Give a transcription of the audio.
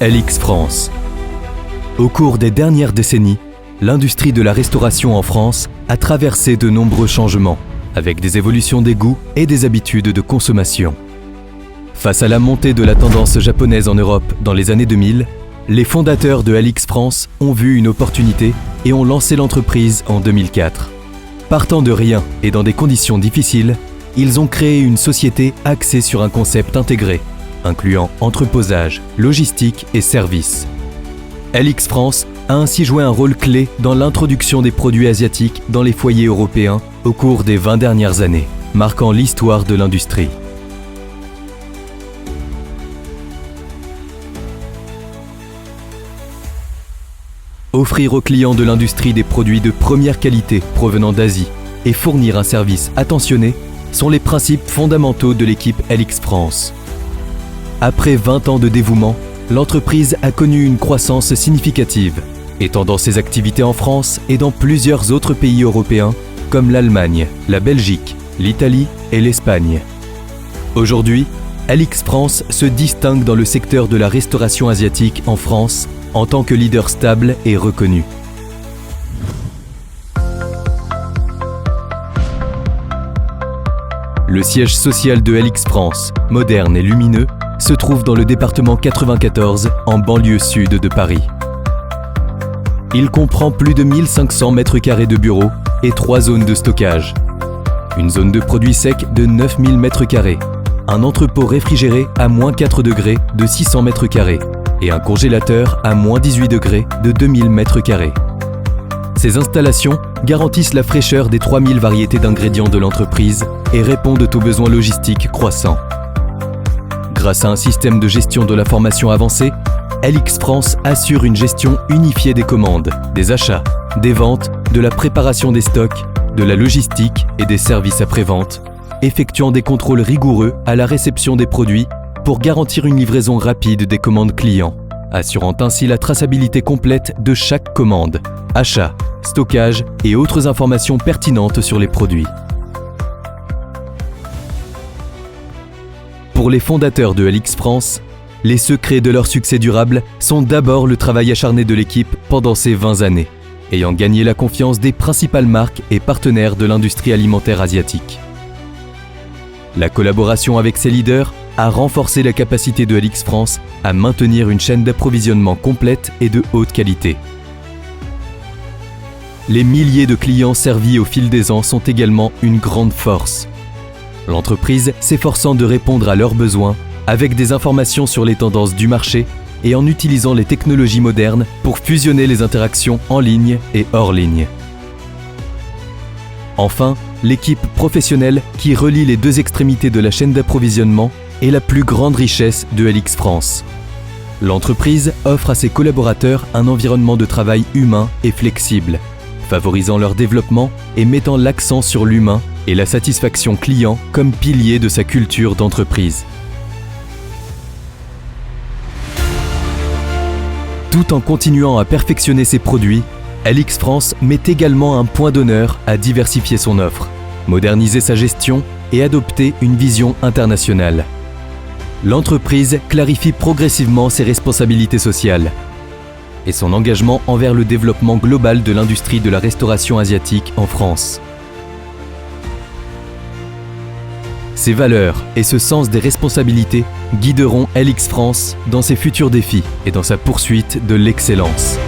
LX France. Au cours des dernières décennies, l'industrie de la restauration en France a traversé de nombreux changements, avec des évolutions des goûts et des habitudes de consommation. Face à la montée de la tendance japonaise en Europe dans les années 2000, les fondateurs de LX France ont vu une opportunité et ont lancé l'entreprise en 2004. Partant de rien et dans des conditions difficiles, ils ont créé une société axée sur un concept intégré, incluant entreposage, logistique et services. LX France a ainsi joué un rôle clé dans l'introduction des produits asiatiques dans les foyers européens au cours des 20 dernières années, marquant l'histoire de l'industrie. Offrir aux clients de l'industrie des produits de première qualité provenant d'Asie et fournir un service attentionné sont les principes fondamentaux de l'équipe LX France. Après 20 ans de dévouement, l'entreprise a connu une croissance significative, étendant ses activités en France et dans plusieurs autres pays européens comme l'Allemagne, la Belgique, l'Italie et l'Espagne. Aujourd'hui, LX France se distingue dans le secteur de la restauration asiatique en France en tant que leader stable et reconnu. Le siège social de LX France, moderne et lumineux, se trouve dans le département 94, en banlieue sud de Paris. Il comprend plus de 1500 m² de bureaux et 3 zones de stockage. Une zone de produits secs de 9000 m², un entrepôt réfrigéré à -4 degrés de 600 m² et un congélateur à -18 degrés de 2000 m². Ces installations garantissent la fraîcheur des 3000 variétés d'ingrédients de l'entreprise et répondent aux besoins logistiques croissants. Grâce à un système de gestion de l'information avancé, LX France assure une gestion unifiée des commandes, des achats, des ventes, de la préparation des stocks, de la logistique et des services après-vente, effectuant des contrôles rigoureux à la réception des produits pour garantir une livraison rapide des commandes clients, assurant ainsi la traçabilité complète de chaque commande, achat, stockage et autres informations pertinentes sur les produits. Pour les fondateurs de LX France, les secrets de leur succès durable sont d'abord le travail acharné de l'équipe pendant ces 20 années, ayant gagné la confiance des principales marques et partenaires de l'industrie alimentaire asiatique. La collaboration avec ces leaders a renforcé la capacité de LX France à maintenir une chaîne d'approvisionnement complète et de haute qualité. Les milliers de clients servis au fil des ans sont également une grande force. L'entreprise s'efforçant de répondre à leurs besoins avec des informations sur les tendances du marché et en utilisant les technologies modernes pour fusionner les interactions en ligne et hors ligne. Enfin, l'équipe professionnelle qui relie les deux extrémités de la chaîne d'approvisionnement est la plus grande richesse de LX France. L'entreprise offre à ses collaborateurs un environnement de travail humain et flexible, favorisant leur développement et mettant l'accent sur l'humain et la satisfaction client comme pilier de sa culture d'entreprise. Tout en continuant à perfectionner ses produits, LX France met également un point d'honneur à diversifier son offre, moderniser sa gestion et adopter une vision internationale. L'entreprise clarifie progressivement ses responsabilités sociales et son engagement envers le développement global de l'industrie de la restauration asiatique en France. Ces valeurs et ce sens des responsabilités guideront LX France dans ses futurs défis et dans sa poursuite de l'excellence.